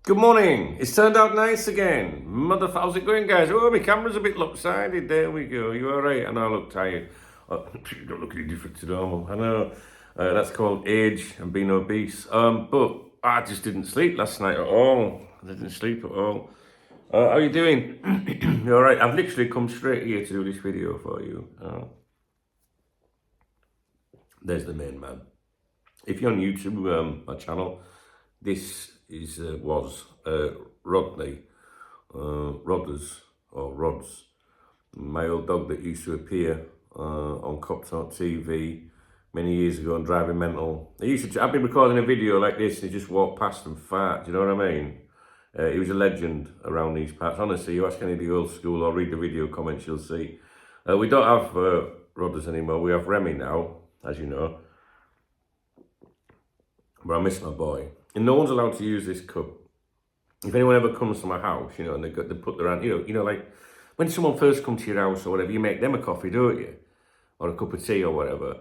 Good morning. It's turned out nice again. How's it going, guys? Oh, my camera's a bit lopsided. There we go. You all right? I know I look tired. Oh, you don't look any different to normal. I know. That's called age and being obese. But I just didn't sleep last night at all. I didn't sleep at all. How are you doing? You all right? I've literally come straight here to do this video for you. There's the main man. If you're on YouTube, my channel, this was Rodney, Rodders, or Rods, my old dog that used to appear on Cop Talk TV many years ago on Driving Mental. I've been recording a video like this and he just walked past and fart, do you know what I mean? He was a legend around these parts. Honestly, you ask any of the old school or read the video comments, you'll see. We don't have Rodders anymore, we have Remy now, as you know. But I miss my boy. And no one's allowed to use this cup. If anyone ever comes to my house, you know, and they put their hand, you know, like when someone first comes to your house or whatever, you make them a coffee, don't you? Or a cup of tea or whatever.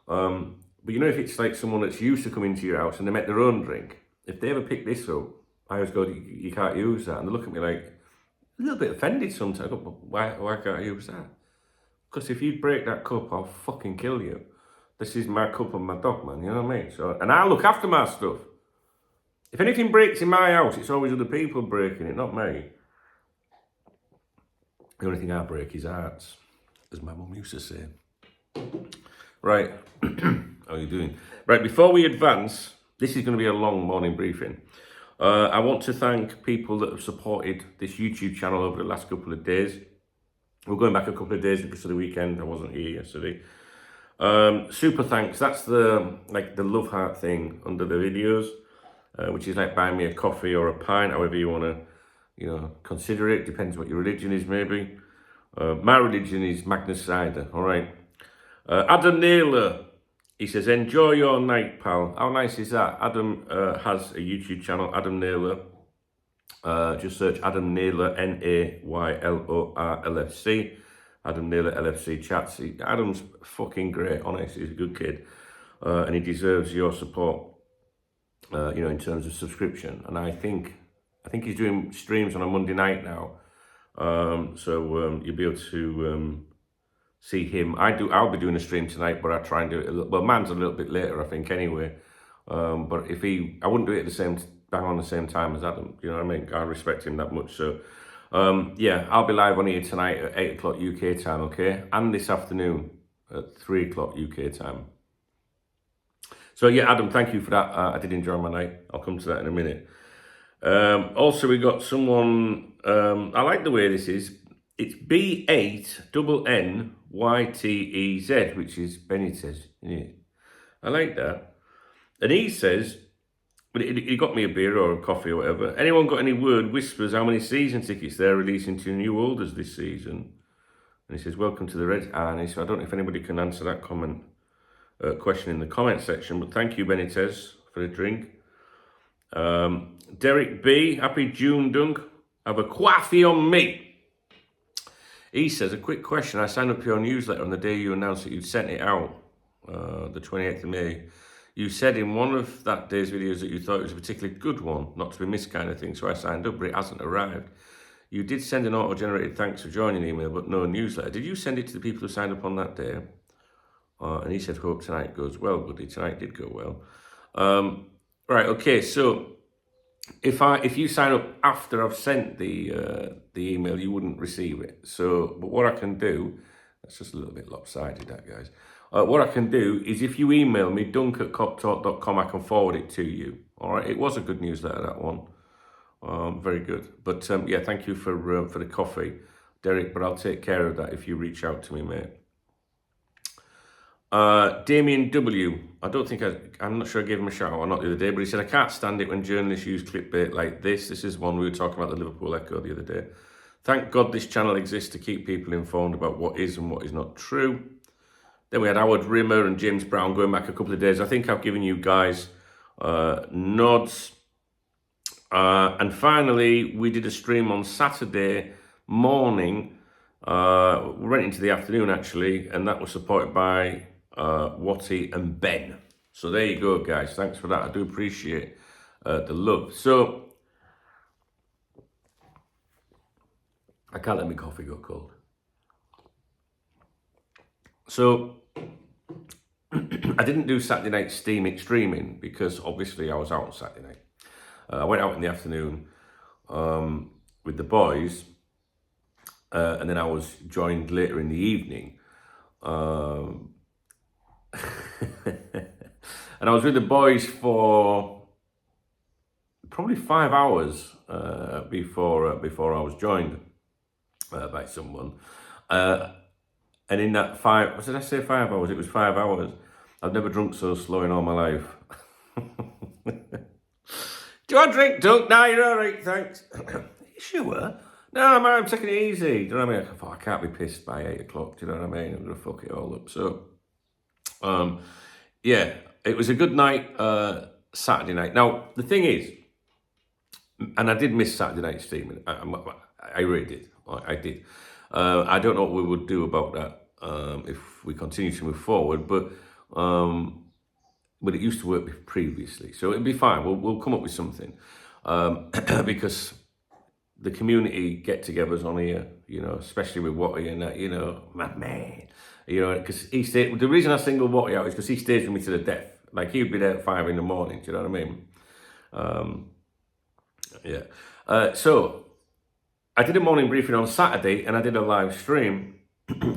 But you know, if it's like someone that's used to coming to your house and they make their own drink, if they ever pick this up, I always go, you can't use that. And they look at me like, a little bit offended sometimes. I go, why can't I use that? Because if you break that cup, I'll fucking kill you. This is my cup and my dog, man, you know what I mean? So, and I look after my stuff. If anything breaks in my house, it's always other people breaking it, not me. The only thing I break is hearts, as my mum used to say. Right, how are you doing? Right, before we advance, this is going to be a long morning briefing. I want to thank people that have supported this YouTube channel over the last couple of days. We're going back a couple of days because of the weekend. I wasn't here yesterday. Super thanks. That's the love heart thing under the videos. Which is like buying me a coffee or a pint, however you want to, you know, consider it. Depends what your religion is, maybe. My religion is Magnus Cider, all right. Adam Naylor, he says, enjoy your night, pal. How nice is that? Adam has a YouTube channel, Adam Naylor. Just search Adam Naylor, Naylor-LFC. Adam Naylor LFC chats. Adam's fucking great, honestly. He's a good kid. And he deserves your support. You know, in terms of subscription, and I think he's doing streams on a Monday night now, so you'll be able to see him. I'll be doing a stream tonight, but I try and do it mine's a little bit later, I think, anyway. But I wouldn't do it at bang on the same time as Adam. You know what I mean? I respect him that much. So yeah, I'll be live on here tonight at 8 o'clock UK time, okay, and this afternoon at 3 o'clock UK time. So yeah, Adam, thank you for that. I did enjoy my night. I'll come to that in a minute. Also, we got someone, I like the way this is. It's B8NNYTEZ, which is Benitez. Yeah. I like that. And he says, he got me a beer or a coffee or whatever. Anyone got any word, whispers, how many season tickets they're releasing to new holders this season? And he says, welcome to the Red Arnie. So I don't know if anybody can answer that question in the comment section, but thank you, Benitez, for the drink. Derek B, happy June dunk. Have a coffee on me. He says, a quick question. I signed up for your newsletter on the day you announced that you'd sent it out, the 28th of May. You said in one of that day's videos that you thought it was a particularly good one, not to be missed kind of thing, so I signed up, but it hasn't arrived. You did send an auto-generated thanks for joining email, but no newsletter. Did you send it to the people who signed up on that day? And he said, hope tonight goes well, buddy. Tonight did go well. Right, okay, so if you sign up after I've sent the email, you wouldn't receive it. So, but what I can do, that's just a little bit lopsided, that, guys. What I can do is if you email me, dunk@coptalk.com, I can forward it to you. All right, it was a good newsletter, that one. Very good. But yeah, thank you for the coffee, Derek, but I'll take care of that if you reach out to me, mate. Damien W. I'm not sure I gave him a shout out or not the other day, but he said, I can't stand it when journalists use clickbait like this. This is one we were talking about the Liverpool Echo the other day. Thank God this channel exists to keep people informed about what is and what is not true. Then we had Howard Rimmer and James Browne going back a couple of days. I think I've given you guys nods. And finally, we did a stream on Saturday morning. We went into the afternoon, actually, and that was supported by Watty and Ben. So there you go, guys. Thanks for that. I do appreciate the love. So I can't let my coffee go cold. So I didn't do Saturday night streaming because obviously I was out on Saturday night. I went out in the afternoon with the boys, and then I was joined later in the evening. And I was with the boys for probably 5 hours before I was joined by someone. And in that did I say 5 hours? It was 5 hours. I've never drunk so slow in all my life. Do you want a drink, Doug? No, you're all right, thanks. Sure. No, man, I'm taking it easy. Do you know what I mean? I thought, I can't be pissed by 8 o'clock. Do you know what I mean? I'm going to fuck it all up. So, yeah, it was a good night, Saturday night. Now, the thing is, and I did miss Saturday night streaming. I really did. I did. I don't know what we would do about that if we continue to move forward, but it used to work previously, so it'd be fine. We'll come up with something because the community get-togethers on here, you know, especially with Watty and that, you know, my man, you know, because the reason I single Watty out is because he stays with me to the death. Like, he'd be there at 5 in the morning. Do you know what I mean? Yeah. So I did a morning briefing on Saturday and I did a live stream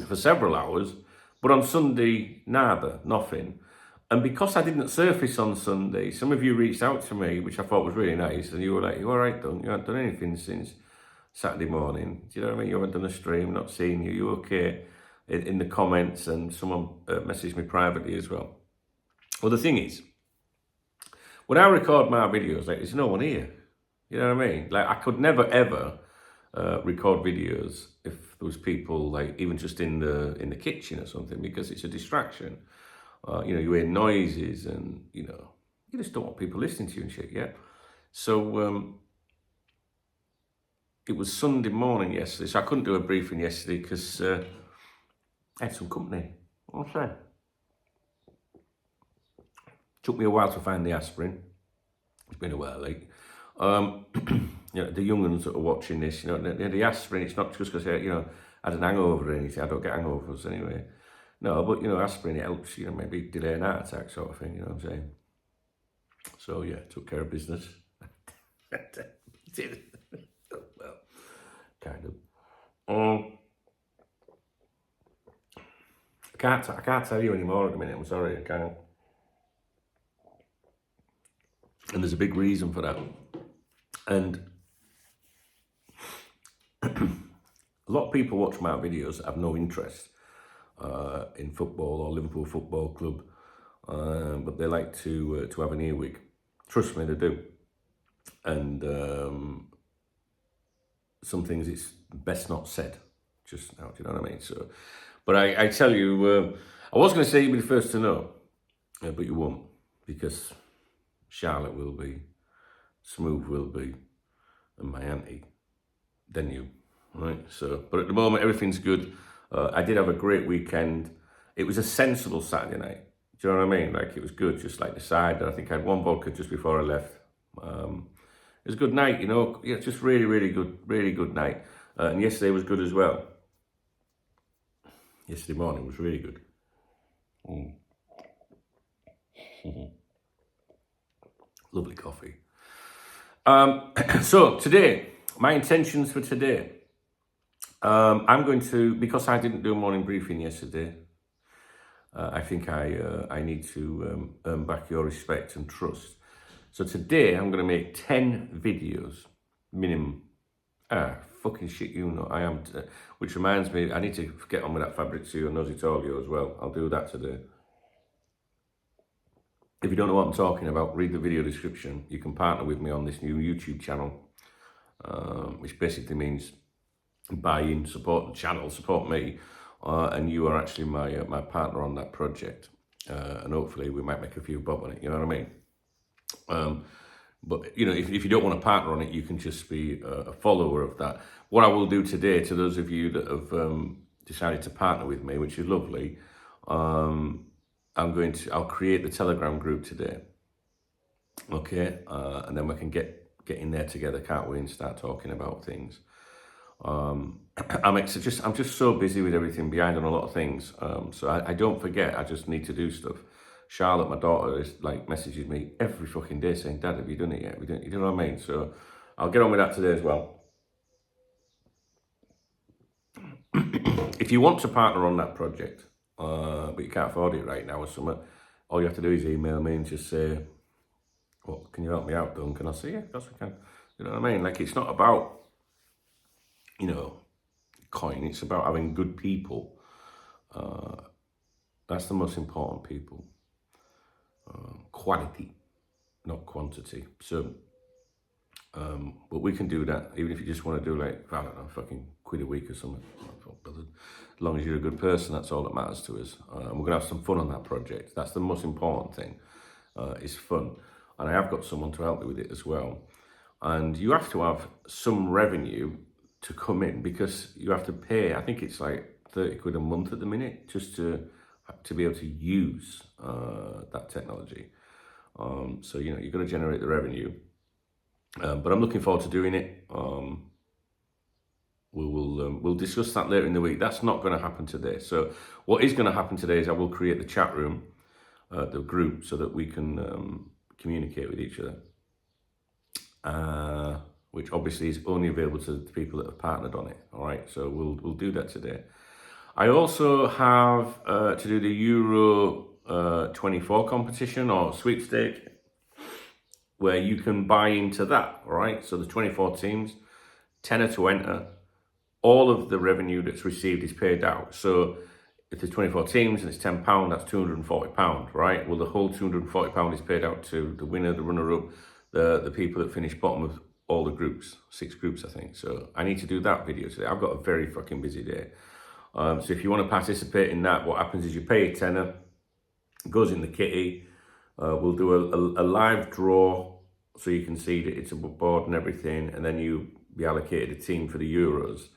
for several hours, but on Sunday, nothing. And because I didn't surface on Sunday, some of you reached out to me, which I thought was really nice, and you were like, you all right, Don? You haven't done anything since Saturday morning. Do you know what I mean? You haven't done a stream, not seen you. You okay? In the comments, and someone messaged me privately as well. Well, the thing is, when I record my videos, like, there's no one here. You know what I mean? Like, I could never, ever record videos if there was people, like, even just in the kitchen or something, because it's a distraction. You know, you hear noises and, you know, you just don't want people listening to you and shit, yeah? So, it was Sunday morning yesterday, so I couldn't do a briefing yesterday because I had some company. What's that? Took me a while to find the aspirin. It's been a while, like. You know, the young ones that are watching this, you know, the aspirin, it's not just because, you know, I had an hangover or anything. I don't get hangovers anyway. No, but, you know, aspirin, it helps, you know, maybe delay an heart attack sort of thing, you know what I'm saying? So, yeah, took care of business. Well, kind of. I can't tell you anymore at the minute, I'm sorry, I can't. And there's a big reason for that. And a lot of people watch my videos that have no interest in football or Liverpool Football Club, but they like to have an earwig. Trust me, they do. And some things it's best not said just now. Do you know what I mean? So, but I tell you, I was going to say you'll be the first to know, but you won't, because Charlotte will be, Smooth will be, and my auntie, then you, right? So, but at the moment, everything's good. I did have a great weekend. It was a sensible Saturday night. Do you know what I mean? Like, it was good, just like the cider. I think I had one vodka just before I left. It was a good night, you know. Yeah, just really good night. And yesterday was good as well. Yesterday morning was really good. Lovely coffee. So today, my intentions for today. I'm going to, because I didn't do a morning briefing yesterday, I think I need to earn back your respect and trust. So today I'm going to make 10 videos minimum. Fucking shit, you know, I am. Which reminds me, I need to get on with that Fabric Seal and Nositolio as well. I'll do that today. If you don't know what I'm talking about, read the video description. You can partner with me on this new YouTube channel, which basically means buy in, support the channel, support me, and you are actually my partner on that project. And hopefully we might make a few bob on it, you know what I mean? But, you know, if you don't want to partner on it, you can just be a follower of that. What I will do today, to those of you that have decided to partner with me, which is lovely, I'll create the Telegram group today. Okay, and then we can get in there together, can't we, and start talking about things. I'm just so busy with everything, behind on a lot of things. So I don't forget. I just need to do stuff. Charlotte, my daughter, is like messages me every fucking day saying, "Dad, have you done it yet? You know what I mean?" So I'll get on with that today as well. If you want to partner on that project, but you can't afford it right now or something, all you have to do is email me and just say, "Well, can you help me out, Duncan?" I'll say, "Yeah, of course I can." You know what I mean? Like, it's not about, coin. It's about having good people. That's the most important people. Quality, not quantity. So, but we can do that, even if you just want to do, like, I don't know, fucking £1 a week or something. As long as you're a good person, that's all that matters to us. And we're going to have some fun on that project. That's the most important thing, is fun. And I have got someone to help me with it as well. And you have to have some revenue to come in, because you have to pay, I think it's like £30 a month at the minute, just to be able to use that technology. So, you've got to generate the revenue. But I'm looking forward to doing it. We'll discuss that later in the week. That's not going to happen today. So what is going to happen today is I will create the chat room, the group, so that we can communicate with each other. Which obviously is only available to the people that have partnered on it. All right, so we'll do that today. I also have to do the Euro 24 competition, or sweepstake, where you can buy into that. All right, so the 24 teams, tenner to enter. All of the revenue that's received is paid out. So if there's 24 teams and it's £10, that's £240, right? Well, the whole £240 is paid out to the winner, the runner-up, the people that finish bottom of all the groups, 6 groups, I think. So I need to do that video today. I've got a very fucking busy day. So if you want to participate in that, what happens is you pay a tenner, it goes in the kitty. We'll do a live draw, so you can see that it's a board and everything, and then you be allocated a team for the Euros.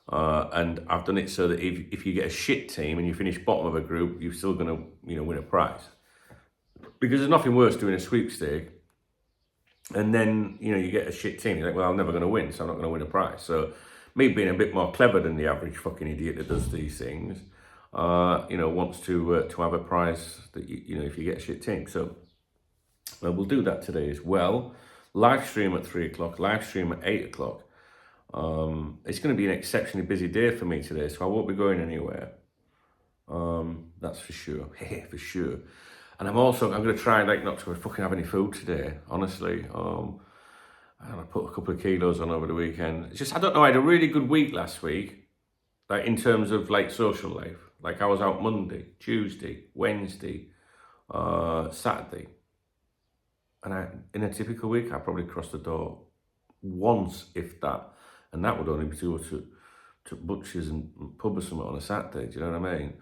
And I've done it so that if you get a shit team and you finish bottom of a group, you're still going to win a prize. Because there's nothing worse doing a sweepstake, and then you get a shit team. You're like, well, I'm never going to win, so I'm not going to win a prize. So me being a bit more clever than the average fucking idiot that does these things, wants to have a prize that if you get a shit team. So we'll do that today as well. Live stream at 3 o'clock. Live stream at 8 o'clock. It's going to be an exceptionally busy day for me today, so I won't be going anywhere. That's for sure. For sure. And I'm going to try not to fucking have any food today, honestly. I put a couple of kilos on over the weekend. It's just, I don't know, I had a really good week last week, like in terms of social life. Like, I was out Monday, Tuesday, Wednesday, Saturday. And in a typical week, I probably crossed the door once, if that. And that would only be to butchers and pub or something on a Saturday, do you know what I mean?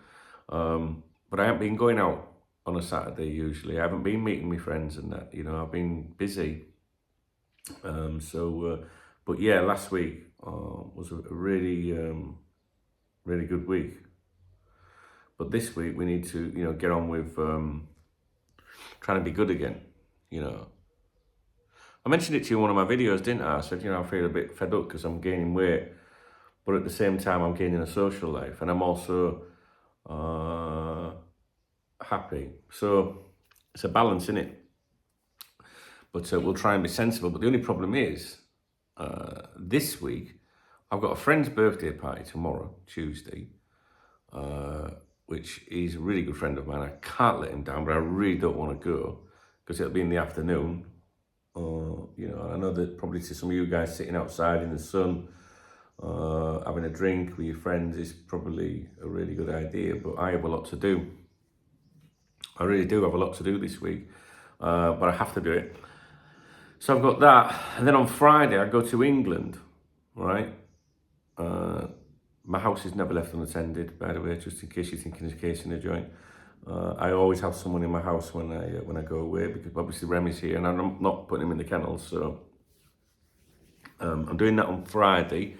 But I haven't been going out on a Saturday usually. I haven't been meeting my friends and that, I've been busy. But yeah, last week was a really, really good week. But this week we need to, get on with trying to be good again, I mentioned it to you in one of my videos, didn't I? I said, I feel a bit fed up because I'm gaining weight, but at the same time I'm gaining a social life, and I'm also happy. So it's a balance, isn't it? But we'll try and be sensible. But the only problem is, this week, I've got a friend's birthday party tomorrow, Tuesday, which is a really good friend of mine. I can't let him down, but I really don't want to go because it'll be in the afternoon. I know that probably to some of you guys sitting outside in the sun, having a drink with your friends is probably a really good idea, but I have a lot to do. I really do have a lot to do this week, but I have to do it. So I've got that, and then on Friday I go to England, right? My house is never left unattended, by the way, just in case you're thinking there's a case in the joint. I always have someone in my house when I go away, because obviously Remy's here and I'm not putting him in the kennels. So I'm doing that on Friday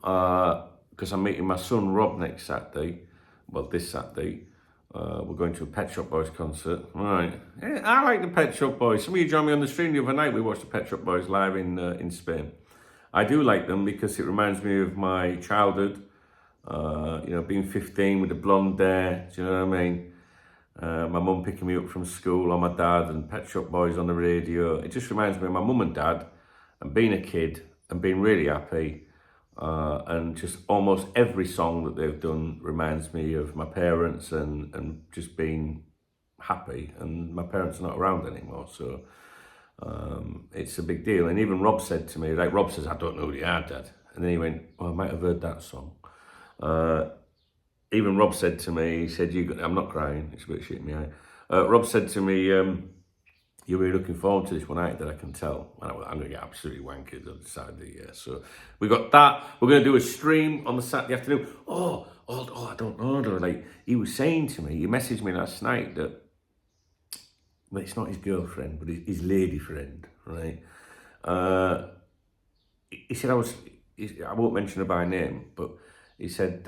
because I'm meeting my son Rob next Saturday. Well, this Saturday. We're going to a Pet Shop Boys concert. Right. Yeah, I like the Pet Shop Boys. Some of you joined me on the stream the other night. We watched the Pet Shop Boys live in Spain. I do like them because it reminds me of my childhood. Being 15 with the blonde hair, do you know what I mean? My mum picking me up from school, or my dad, and Pet Shop Boys on the radio. It just reminds me of my mum and dad, and being a kid, and being really happy. And just almost every song that they've done reminds me of my parents and just being happy. And my parents are not around anymore, so it's a big deal. And even Rob said to me, Rob says, I don't know who they are, Dad. And then he went, I might have heard that song. Even Rob said to me, he said, I'm not crying, it's a bit shit in my eye. Rob said to me, you're really looking forward to this one, aren't you, that I can tell. And I'm going to get absolutely wankered on the side of the year. So we got that. We're going to do a stream on the Saturday afternoon. Oh, I don't know, though. He was saying to me, he messaged me last night that, well, it's not his girlfriend, but his lady friend, right? He said, I won't mention her by name, but he said,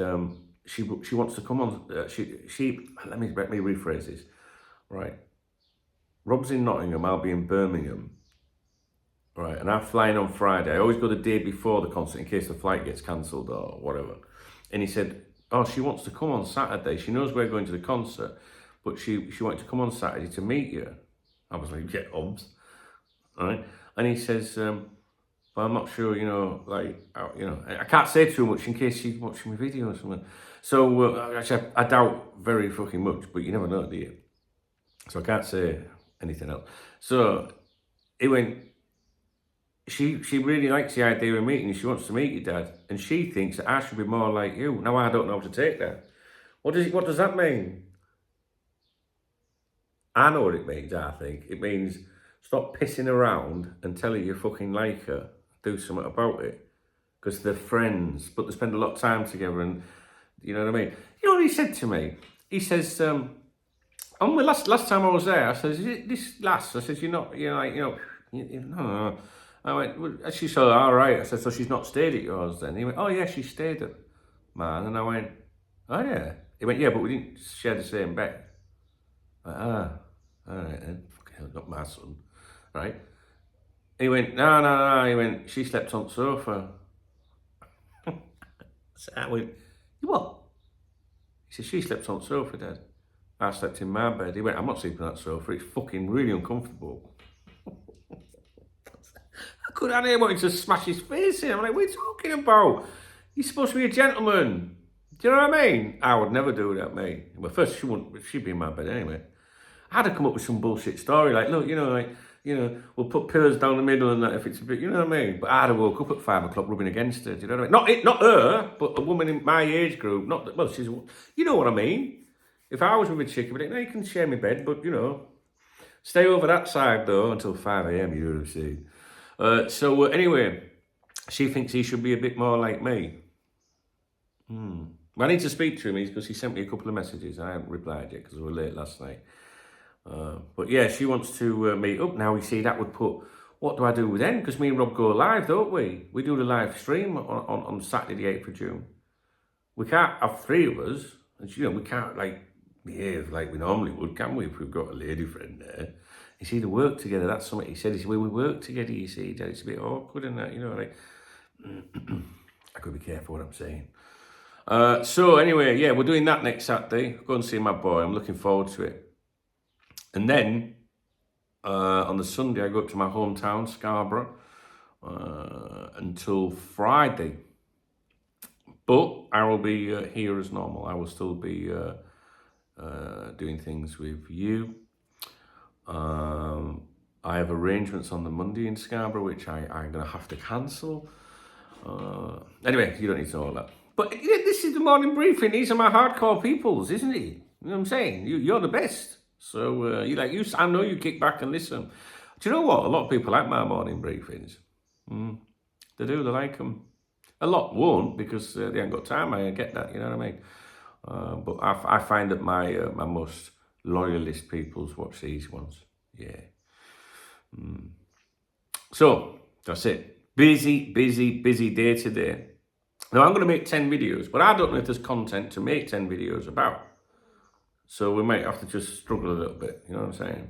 she wants to come on, let me rephrase this, right? Rob's in Nottingham, I'll be in Birmingham, right? And I'm flying on Friday. I always go the day before the concert in case the flight gets cancelled or whatever. And he said, she wants to come on Saturday. She knows we're going to the concert, but she wanted to come on Saturday to meet you. I was like, yeah, obs, right? And he says, but I'm not sure, I can't say too much in case she's watching my video or something. So actually, I doubt very fucking much, but you never know, do you? So I can't say anything else. So he went, she really likes the idea of meeting you. She wants to meet you, Dad. And she thinks that I should be more like you. Now, I don't know how to take that. What does that mean? I know what it means, I think. It means stop pissing around and tell her you fucking like her. Do something about it. Because they're friends, but they spend a lot of time together and, you know what I mean? You know what he said to me? He says, on the last time I was there, I said, this lass? I said, no. I went, well, she said, all right. I said, so she's not stayed at yours then? He went, oh yeah, she stayed at mine. And I went, oh yeah. He went, yeah, but we didn't share the same bed. All right then. Fucking hell, not my son, right? He went, no. He went, she slept on the sofa. So I went, you what? He said, she slept on the sofa, Dad. I slept in my bed. He went, I'm not sleeping on that sofa. It's fucking really uncomfortable. I didn't want to smash his face in. I'm like, what are you talking about? You're supposed to be a gentleman. Do you know what I mean? I would never do that, mate. Well, first, she'd be in my bed anyway. I had to come up with some bullshit story, like, look, we'll put pillows down the middle and that if it's a bit, you know what I mean? But I'd have woke up at 5 o'clock rubbing against her, do you know what I mean? Not her, but a woman in my age group, she's, you know what I mean? If I was with a chick, I'd be like, no, you can share my bed, but, stay over that side, though, until 5 a.m, you know what I'm saying? Anyway, she thinks he should be a bit more like me. I need to speak to him because he sent me a couple of messages. I haven't replied yet because we were late last night. But yeah, she wants to meet up now. You see, that would put, what do I do with them? Because me and Rob go live, don't we? We do the live stream on Saturday the 8th of June. We can't have 3 of us. And, we can't behave like we normally would, can we? If we've got a lady friend there. You see, to work together, that's something he said. He said, well, we work together, you see, Dad. It's a bit awkward and that, I could be careful what I'm saying. So anyway, yeah, we're doing that next Saturday. Go and see my boy. I'm looking forward to it. And then on the Sunday, I go up to my hometown, Scarborough, until Friday. But I will be here as normal. I will still be doing things with you. I have arrangements on the Monday in Scarborough, which I'm going to have to cancel. Anyway, you don't need to know all that. But this is the morning briefing. These are my hardcore peoples, isn't it? You know what I'm saying? You're the best. So I know you kick back and listen. Do you know what? A lot of people like my morning briefings. They do. They like them. A lot won't because they haven't got time. I get that. You know what I mean? But I find that my most loyalist peoples watch these ones. Yeah. So that's it. Busy day today. Now I'm going to make 10 videos, but I don't know if there's content to make 10 videos about. So we might have to just struggle a little bit, you know what I'm saying?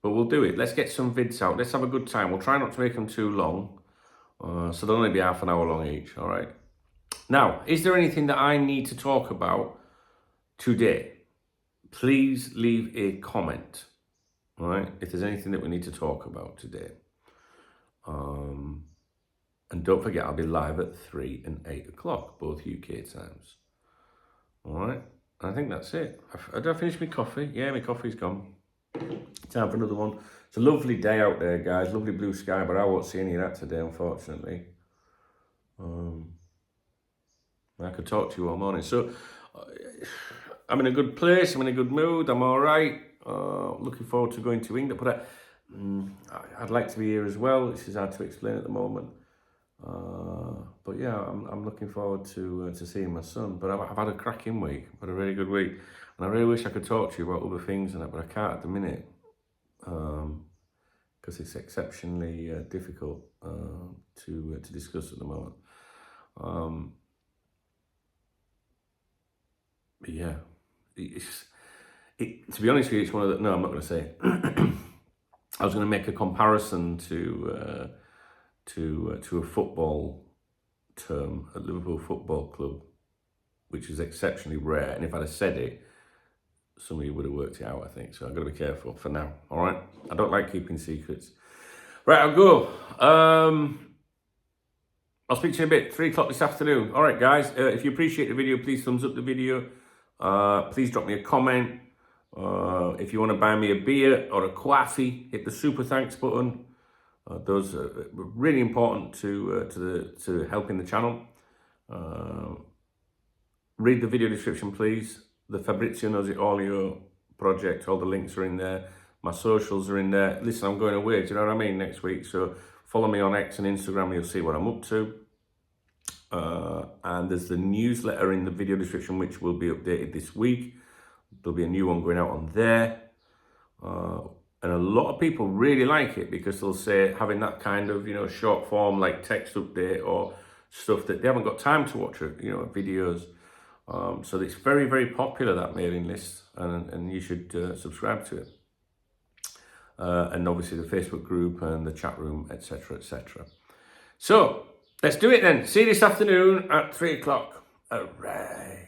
But we'll do it. Let's get some vids out. Let's have a good time. We'll try not to make them too long. So they'll only be half an hour long each, all right? Now, is there anything that I need to talk about today? Please leave a comment, all right? If there's anything that we need to talk about today. And don't forget, I'll be live at 3 and 8 o'clock, both UK times. All right? And I think that's it. Did I finish my coffee? Yeah, my coffee's gone. Time for another one. It's a lovely day out there, guys. Lovely blue sky, but I won't see any of that today, unfortunately. I could talk to you all morning. So, I'm in a good place. I'm in a good mood. I'm all right. Looking forward to going to England. But I'd like to be here as well. This is hard to explain at the moment. But yeah, I'm looking forward to seeing my son. But I've had a cracking week. I've had a really good week. And I really wish I could talk to you about other things and that, but I can't at the minute. Because it's exceptionally difficult to discuss at the moment. But yeah, to be honest with you, it's one of the, no, I'm not going to say it. I was going to make a comparison to a football term at Liverpool Football Club, which is exceptionally rare. And if I'd have said it, somebody would have worked it out, I think. So I've got to be careful for now, all right? I don't like keeping secrets. Right, I'll go. I'll speak to you in a bit, 3 o'clock this afternoon. All right, guys, if you appreciate the video, please thumbs up the video. Please drop me a comment. If you want to buy me a beer or a coffee, hit the super thanks button. Those are really important to helping the channel. Read the video description, please. The Fabrizio Knows It All project, all the links are in there. My socials are in there. Listen, I'm going away, do you know what I mean, next week. So follow me on X and Instagram, you'll see what I'm up to. And there's the newsletter in the video description, which will be updated this week. There'll be a new one going out on there. And a lot of people really like it because they'll say having that kind of, short form, like text update or stuff that they haven't got time to watch, videos. So it's very, very popular, that mailing list, and you should subscribe to it. And obviously the Facebook group and the chat room, etc., etc. So let's do it then. See you this afternoon at 3 o'clock. All right.